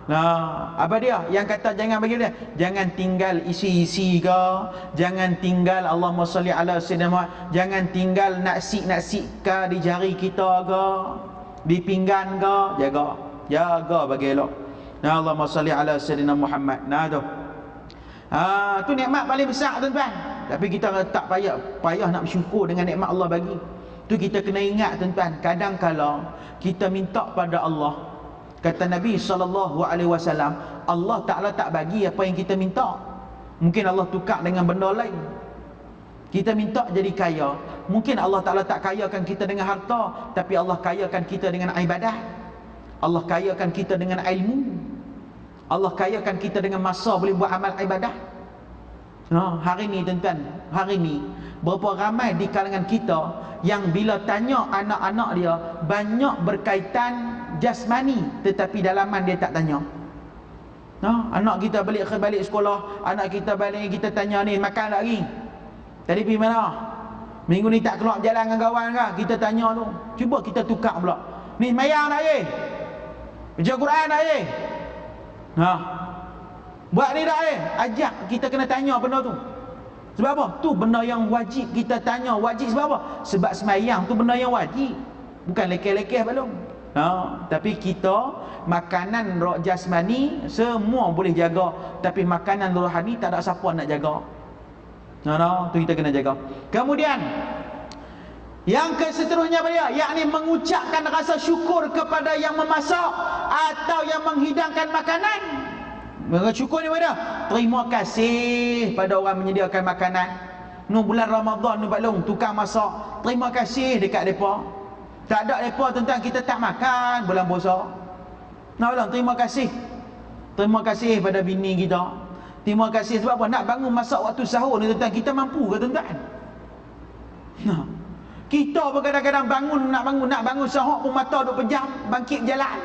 Nah, apa dia? Yang kata jangan bagi dia. Jangan tinggal isi-isi ke, jangan tinggal Allahumma salli ala sayyidina Muhammad, jangan tinggal nasi-nasi ke di jari kita ke, di pinggan ke, jaga bagi elok. Nah, Allahumma salli ala sayyidina Muhammad. Nah tu. Tu nikmat paling besar tuan-tuan. Tapi kita tak payah nak bersyukur dengan nikmat Allah bagi. Tu kita kena ingat tuan-tuan, kadang-kala kita minta pada Allah. Kata Nabi SAW, Allah Ta'ala tak bagi apa yang kita minta. Mungkin Allah tukar dengan benda lain. Kita minta jadi kaya, mungkin Allah Ta'ala tak kayakan kita dengan harta, tapi Allah kayakan kita dengan ibadah. Allah kayakan kita dengan ilmu. Allah kayakan kita dengan masa boleh buat amal ibadah. Hari ni tuan-tuan, hari ni berapa ramai di kalangan kita yang bila tanya anak-anak dia banyak berkaitan jasmani, tetapi dalaman dia tak tanya. Anak kita balik sekolah, anak kita balik, kita tanya ni makan tak lagi? Tadi pergi mana? Minggu ni tak keluar berjalan dengan kawan ke? Kita tanya tu. Cuba kita tukar pula. Ni semayang tak ye? Baca Quran tak ye? Buat ni tak ye? Ajak kita kena tanya benda tu. Sebab apa? Tu benda yang wajib kita tanya. Wajib sebab apa? Sebab semayang tu benda yang wajib, bukan lekeh-lekeh belum. Tapi kita makanan jasmani semua boleh jaga, tapi makanan rohani tak ada siapa nak jaga. Tu kita kena jaga. Kemudian yang seterusnya apa dia? Yakni mengucapkan rasa syukur kepada yang memasak atau yang menghidangkan makanan. Syukur ni mana? Terima kasih pada orang menyediakan makanan. Bulan Ramadan ni balong tukang masak, terima kasih dekat depa. Tak ada depa tuan-tuan kita tak makan bulan puasa. Balong terima kasih. Terima kasih pada bini kita. Terima kasih sebab apa? Nak bangun masak waktu sahur ni tuan-tuan, kita mampu ke tuan-tuan? Kita pun kadang-kadang nak bangun sahur pun mata duk pejam, bangkit berjalan.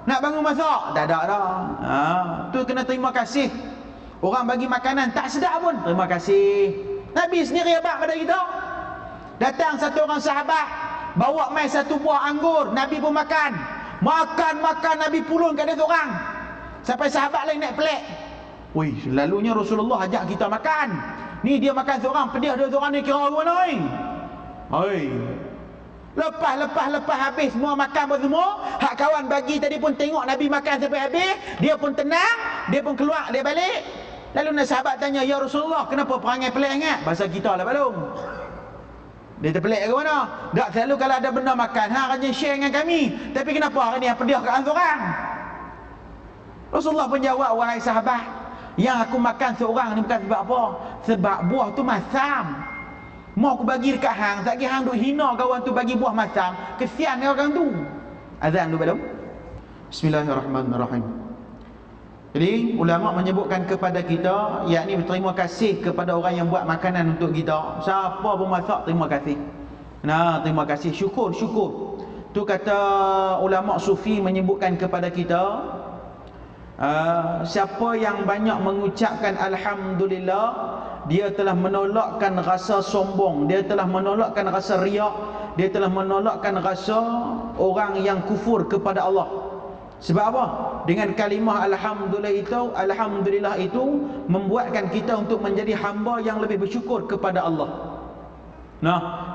Nak bangun masak? Tak ada dah. Tu kena terima kasih. Orang bagi makanan tak sedap pun, terima kasih. Nabi sendiri abad pada kita. Datang satu orang sahabat, bawa mai satu buah anggur, Nabi pun makan. Makan Nabi pulun kat dia seorang. Sampai sahabat lain naik pelik. Woi, selalunya Rasulullah ajak kita makan. Ni dia makan seorang, pedih dia seorang ni, kira apa ni? Oi. Lepas habis semua makan pun semua, hak kawan bagi tadi pun tengok Nabi makan sampai habis, dia pun tenang, dia pun keluar, dia balik. Lalu nak sahabat tanya, "Ya Rasulullah, kenapa perangai pelik sangat?" Bahasa kita lah balung. Dia terpelik ke mana? Tak, selalu kalau ada benda makan, hanya share dengan kami. Tapi kenapa hari ni pedih kat seorang? Rasulullah pun jawab, "Wahai sahabat, yang aku makan seorang ni bukan sebab apa? Sebab buah tu masam. Mau aku bagi dekat hang, tak kira hang duk hina kawan tu bagi buah masam, kesian dia orang tu." Azan dulu belum? Bismillahirrahmanirrahim. Jadi ulama menyebutkan kepada kita, yakni berterima kasih kepada orang yang buat makanan untuk kita. Siapa pun masak, terima kasih. Terima kasih, syukur. Tu kata ulama sufi menyebutkan kepada kita, siapa yang banyak mengucapkan alhamdulillah, dia telah menolakkan rasa sombong, dia telah menolakkan rasa riak, dia telah menolakkan rasa orang yang kufur kepada Allah. Sebab apa? Dengan kalimah alhamdulillah itu membuatkan kita untuk menjadi hamba yang lebih bersyukur kepada Allah.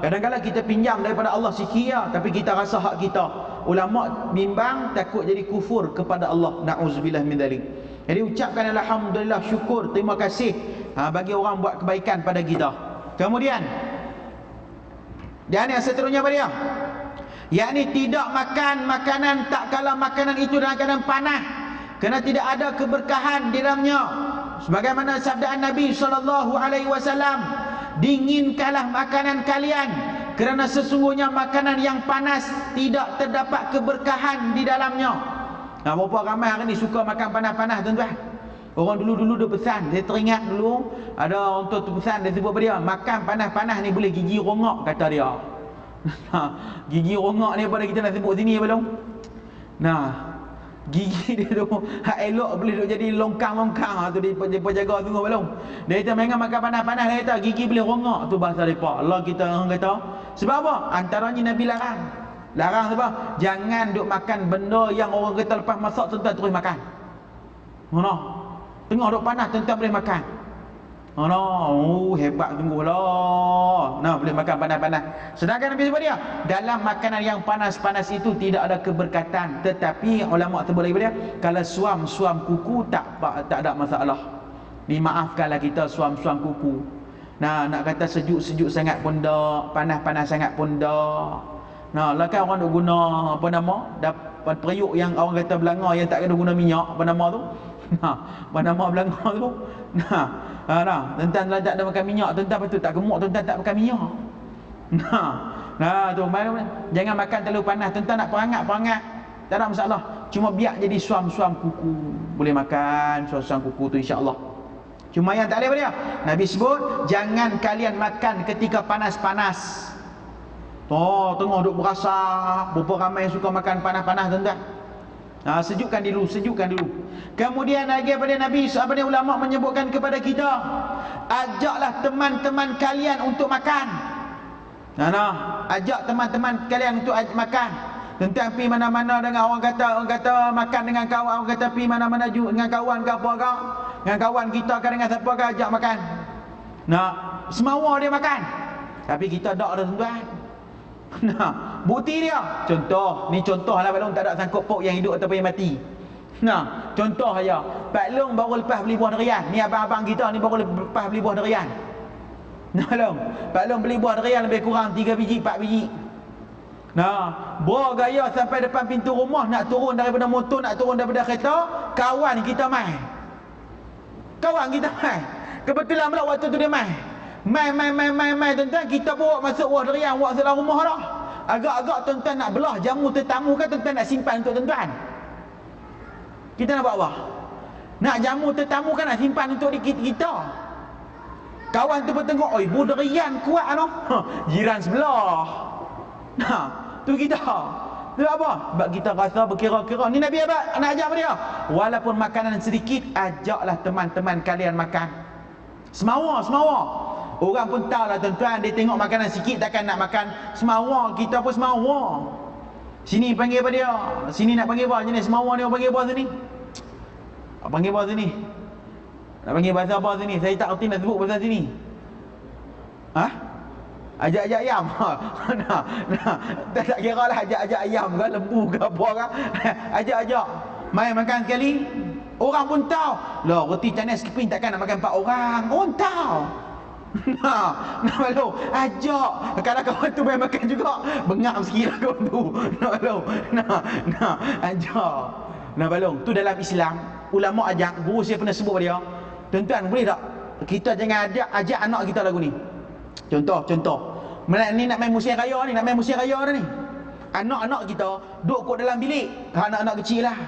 Kadang-kadang kita pinjam daripada Allah sikit, tapi kita rasa hak kita. Ulama bimbang takut jadi kufur kepada Allah. Na'udzubillah min dzalik. Jadi ucapkan alhamdulillah, syukur, terima kasih bagi orang buat kebaikan pada kita. Kemudian dan yang seterusnya apa dia? Yakni tidak makan makanan tak kala makanan itu dalam keadaan panas, kerana tidak ada keberkahan di dalamnya. Sebagaimana sabdaan Nabi SAW, dinginkanlah makanan kalian, kerana sesungguhnya makanan yang panas tidak terdapat keberkahan di dalamnya. Berapa ramai hari ni suka makan panas-panas, tuan-tuan? Orang dulu dia pesan, saya teringat dulu ada orang tu pesan, dia sebut apa dia? Makan panas-panas ni boleh gigi rongak, kata dia. Gigi rongak ni pada kita nak sebut sini belum? Gigi dia tu hak elok boleh duk jadi longkang-longkang tu dia jaga tunggu belum? Dia kata mainkan makan panas-panas, dia kata gigi boleh rongak, tu bahasa depa. Allah kita orang kata. Sebab apa? Antaranya Nabi larang. Larang sebab jangan duk makan benda yang orang kata lepas masak tuan-tuan terus makan. Tengah duk panas tuan-tuan boleh makan. Hebat sungguhlah. Boleh makan panas-panas. Sedangkan Nabi sebut dia, dalam makanan yang panas-panas itu tidak ada keberkatan. Tetapi ulama sebut lagi dia, kalau suam-suam kuku tak ada masalah. Dimaafkanlah kita suam-suam kuku. Nak kata sejuk-sejuk sangat pun tak, panas-panas sangat pun tak. Kan orang duk guna dapat periuk yang orang kata belanga yang tak kena guna minyak, apa nama tu? Nama belanga tu. Tuan-tuan tak ada makan minyak, tuan-tuan patut tak gemuk, tuan-tuan tak makan minyak. Tu jangan makan terlalu panas. Tuan-tuan nak perangat, tak ada masalah. Cuma biar jadi suam-suam kuku. Boleh makan suam-suam kuku tu insya-Allah. Cuma yang tak boleh apa dia? Nabi sebut jangan kalian makan ketika panas-panas. Tengah duk berasa, berapa ramai yang suka makan panas-panas, tuan-tuan. Sejukkan dulu. Kemudian lagi pada Nabi, ulama menyebutkan kepada kita, ajaklah teman-teman kalian untuk makan. Ajak teman-teman kalian untuk makan. Tentang pergi mana-mana dengan orang kata makan dengan kawan, orang kata pergi mana-mana dengan kawan ke apa ke, dengan kawan kita ke dengan siapa ke, ajak makan. Semua dia makan. Tapi kita tak ada, tuan-tuan. Bukti dia. Contoh lah Pak Long, tak ada sangkut pauk yang hidup ataupun yang mati. Contoh aja. Pak Long baru lepas beli buah durian. Ni abang-abang kita ni baru lepas beli buah durian. Pak Long beli buah durian lebih kurang 3 biji, 4 biji. Bawa gaya sampai depan pintu rumah, nak turun daripada motor, nak turun daripada kereta, kawan kita mai. Kebetulan pula waktu tu dia mai, tuan-tuan, kita bawa masuk buah durian, bawa dalam rumah dah. Agak-agak tuan-tuan nak belah jamu tetamu kan, tuan-tuan nak simpan untuk tuan-tuan. Kita nak buat apa? Nak jamu tetamu kan, nak simpan untuk kita. Kawan tu pun tengok, buah durian kuat jiran sebelah. Tu kita. Sebab apa? Sebab kita rasa berkira-kira. Ni Nabi apa? Nak ajak apa dia? Walaupun makanan sedikit, ajaklah teman-teman kalian makan. Semawa. Orang pun tahu lah tuan-tuan, dia tengok makanan sikit takkan nak makan. Semawa, kita pun semawa. Sini panggil apa dia? Sini nak panggil apa? Jenis semawa ni orang panggil apa sini? Panggil apa sini? Nak panggil bahasa apa sini? Saya tak erti nak sebut bahasa sini. Ajak-ajak ayam. Tak kira lah ajak-ajak ayam ke, lembu ke apa ke. Ajak-ajak main makan sekali. Orang pun tahu. Loh, roti Chinese keping takkan nak makan 4 orang. Orang tahu. Nak malu. Ajak. Kalau kawan tu main makan juga, bengap sikit lah kawan tu. Nak malu. Nak ajak. Nak balong. Tu dalam Islam, ulama ajak, guru saya pernah sebut dia. Tuan-tuan boleh tak kita jangan ajak anak kita lagu ni? Contoh. Ni nak main musim raya ni, dah ni. Anak-anak kita duduk kat dalam bilik. Anak-anak kecil lah.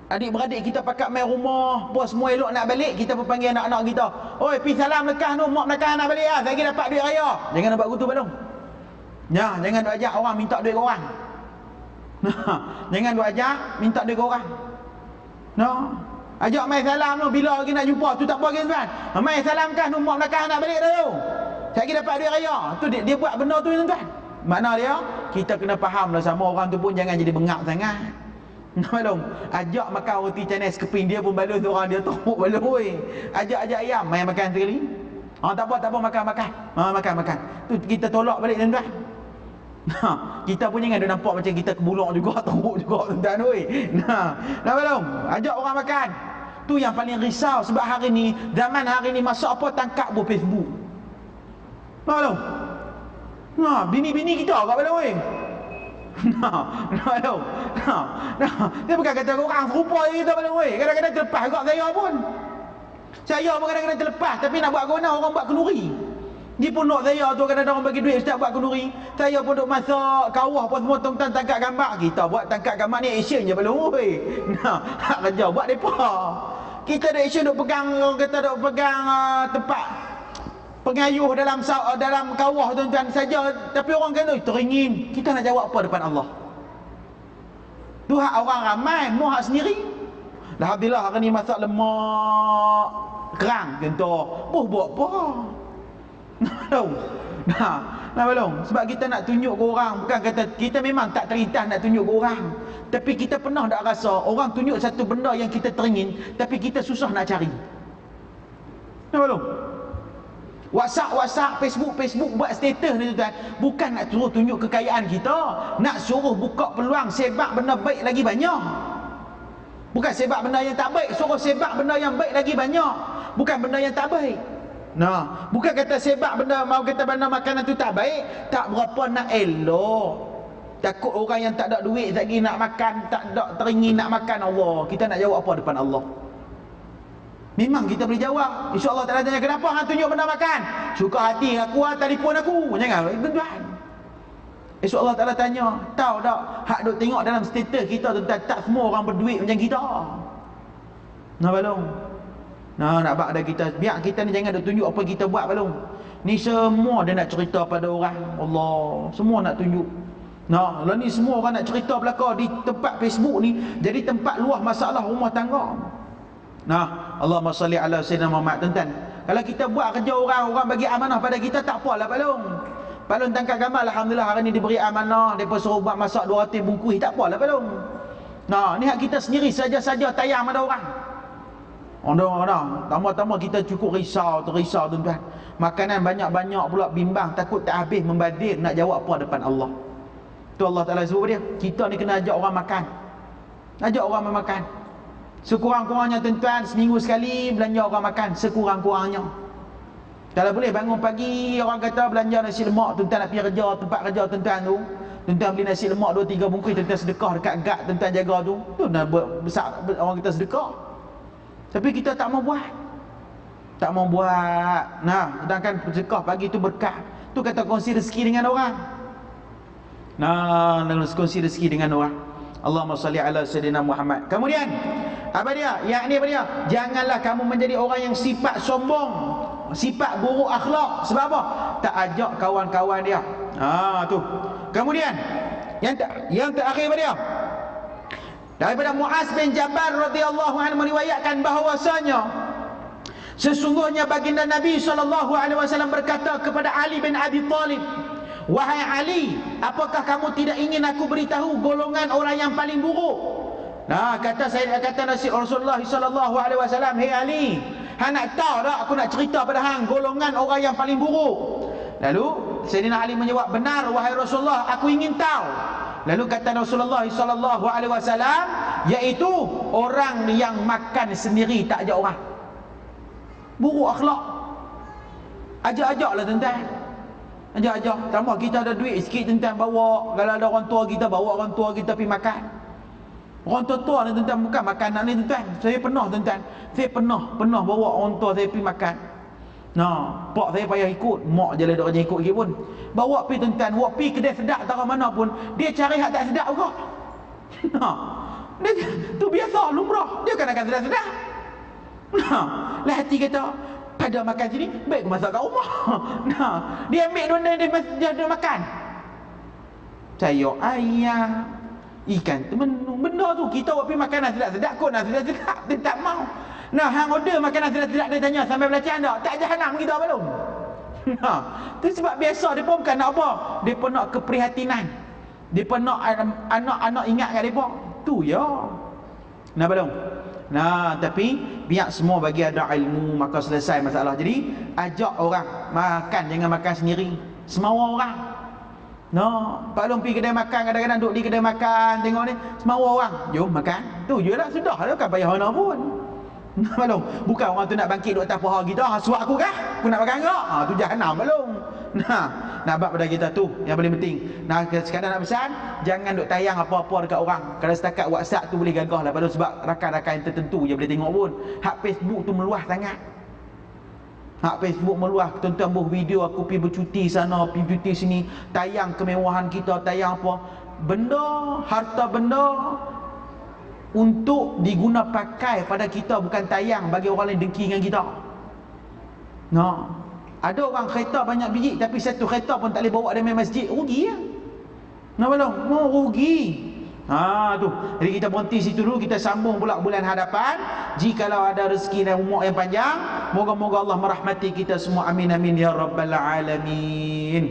Adik-beradik kita pakat main rumah, bos semua elok nak balik, kita pun panggil anak-anak kita. Oi, pi salam lekas tu, mak lekas nak balik ah. Saya dapat duit raya. Jangan buat gitu balong. Ya, jangan duk ajak orang minta duit orang. Jangan duk ajak minta duit orang. Ajak mai salam tu, bila lagi nak jumpa tu tak apa lagi tuan. Mai salam kan tu, mak lekas nak balik dah tu. Saya dapat duit raya. Tu dia buat benda tu tuan. Makna dia kita kena faham lah sama orang tu pun jangan jadi bengap sangat. Balong, ajak makan roti Chinese keping, dia pun balus orang dia teruk balong oi. Ajak ayam main makan sekali. Tak apa makan. Tu kita tolak balik tuan-tuan. Kita pun jangan ada nampak macam kita kebulok juga, teruk juga tuan-tuan oi. Balong, ajak orang makan. Tu yang paling risau sebab hari ni, zaman hari ni masak apa tangkap buat Facebook. Balong. Bini-bini kita kat balong oi. Dia bukan kata orang serupa kita balong oi. Kadang-kadang terlepas juga saya pun. Saya pun kadang-kadang terlepas, tapi nak buat guna orang buat kenduri. Dia pun nak saya tu kadang-kadang orang bagi duit ustaz buat kenduri. Saya pun duk masak kawah apa semua tuan-tuan tangkap gambar. Kita buat tangkap gambar ni action je balong oi. Hak kerja buat depa. Kita ada action duk pegang, orang kata duk pegang tempat pengayuh dalam kawah tuan-tuan saja, tapi orang kata teringin. Kita nak jawab apa depan Allah? Tu hak orang ramai, mu hak sendiri. Alhamdulillah hari ni masak lemak kerang contoh. Buat apa? Nah balong. Sebab kita nak tunjuk ke orang, bukan kata kita memang tak terintah nak tunjuk ke orang. Tapi kita pernah tak rasa orang tunjuk satu benda yang kita teringin, tapi kita susah nak cari. Nah balong. WhatsApp, Facebook buat status ni tuan, bukan nak suruh tunjuk kekayaan kita, nak suruh buka peluang sebab benda baik lagi banyak. Bukan sebab benda yang tak baik, suruh sebab benda yang baik lagi banyak, bukan benda yang tak baik. Bukan kata sebab benda, mau kata benda makanan tu tak baik, tak berapa nak elok. Takut orang yang tak ada duit lagi nak makan, tak ada teringin nak makan. Allah, kita nak jawab apa depan Allah? Memang kita boleh jawab. InsyaAllah tak tanya kenapa hang tunjuk benda makan. Suka hati aku, telefon aku. Jangan tuan-tuan. Esok Allah Ta'ala tanya, tahu tak hak duk tengok dalam status kita tuan-tuan, tak semua orang berduit macam kita. Balong. Nak bak ada kita. Biar kita ni jangan duk tunjuk apa kita buat balong. Ni semua dia nak cerita pada orang. Allah, semua nak tunjuk. Lah ni semua orang nak cerita belaka di tempat Facebook ni jadi tempat luah masalah rumah tangga. Allahumma salli ala sayyidina Muhammad. Tuan-tuan, kalau kita buat kerja orang bagi amanah pada kita, tak apalah balong tangkap gambar. Alhamdulillah hari ni diberi amanah, depa suruh buat masak 200 bungkus, tak apalah balong. Ni hak kita sendiri saja-saja tayang pada orang. Tama-tama kita cukup terisau tuan-tuan. Makanan banyak-banyak pula bimbang, takut tak habis membazir, nak jawab apa depan Allah. Tu Allah Ta'ala suruh dia, kita ni kena ajak orang makan. Ajak orang makan. Sekurang-kurangnya tuan-tuan, seminggu sekali belanja orang makan, sekurang-kurangnya. Kalau boleh bangun pagi, orang kata belanja nasi lemak, tuan-tuan nak pergi kerja, tempat kerja tuan-tuan tu, tuan-tuan beli nasi lemak 2-3 bungkus, tuan-tuan sedekah dekat gad tuan-tuan jaga tu. Tu nak buat besar orang kita sedekah. Tapi kita tak mau buat. Sedangkan sedekah pagi tu berkah. Tu kata kongsi rezeki dengan orang. Kongsi rezeki dengan orang. Allahumma salli ala sayyidina Muhammad. Kemudian apa dia? Yakni apa dia? Janganlah kamu menjadi orang yang sifat sombong, sifat buruk akhlak. Sebab apa? Tak ajak kawan-kawan dia. Tu. Kemudian Yang terakhir pada dia, daripada Muaz bin Jabal radhiyallahu anhu meriwayatkan bahawasanya sesungguhnya baginda Nabi SAW berkata kepada Ali bin Abi Talib, wahai Ali, apakah kamu tidak ingin aku beritahu golongan orang yang paling buruk? Nah, kata Rasulullah SAW, hei Ali, hang nak tahu tak aku nak cerita pada hang golongan orang yang paling buruk? Lalu Sayyidina Ali menjawab, benar wahai Rasulullah, aku ingin tahu. Lalu kata Rasulullah SAW, iaitu orang yang makan sendiri tak ajak orang. Buruk akhlak. Ajak-ajaklah tuan-tuan. Ajak-ajak. Tambah kita ada duit sikit tuan-tuan, bawa. Kalau ada orang tua kita, bawa orang tua kita pergi makan. Orang tua-tua ni tuan-tuan, bukan makanan ni tuan-tuan. Saya pernah tuan-tuan. Saya pernah bawa orang tua saya pergi makan. Nah, pak saya payah ikut, mak je lah dia kerja ikut pun. Bawa pergi tuan-tuan, bawa pergi kedai sedap tak mana pun, dia cari hak tak sedap juga. Nah, dia tu biasa lumrah, dia kan akan sedap-sedap. Nah, lah hati kata, pada makan sini, baik aku masak kat rumah. Nah, dia ambil benda dia makan. Sayur ayam, ikan tu benda tu kita buat pergi makan sedap-sedap kot, sedap-sedap dia tak mau. Nah, hang order makanan sedap-sedap, dia tanya sampai belacan tak? Tak jahanam kita belum. Nah, tu sebab biasa dia pun bukan nak apa. Dia pun nak keprihatinan. Dia pun nak anak-anak ingat kat depa. Tu ya. Nah, belum. Nah, tapi biar semua bagi ada ilmu maka selesai masalah. Jadi ajak orang makan, jangan makan sendiri. Semua orang. No, Pak Long pergi kedai makan, kadang-kadang duduk di kedai makan, tengok ni, semua orang, jom makan. Tu je lah, sudah lah, kan payah mana pun. Belum. Bukan orang tu nak bangkit duk atas paha kita, suap aku kah? Aku nak makan enggak? Tu jahanam belum. Nah, bab pada kita tu yang paling penting. Nah, sekadar nak pesan, jangan duk tayang apa-apa dekat orang. Kalau setakat WhatsApp tu boleh gagah lah, pada sebab rakan-rakan yang tertentu je boleh tengok pun. Hak Facebook tu meluas sangat. Hak Facebook meluas, tuan-tuan buat video aku pergi bercuti sana, pergi bercuti sini, tayang kemewahan kita, tayang apa. Benda, harta benda untuk diguna pakai pada kita, bukan tayang bagi orang lain dengki dengan kita. Nah, ada orang kereta banyak biji tapi satu kereta pun tak boleh bawa dia main masjid, rugi ya. Nah, belum, mau rugi. Tu. Jadi kita berhenti situ dulu, kita sambung pula bulan hadapan. Jikalau ada rezeki dan umur yang panjang, moga-moga Allah merahmati kita semua. Amin amin ya rabbal alamin.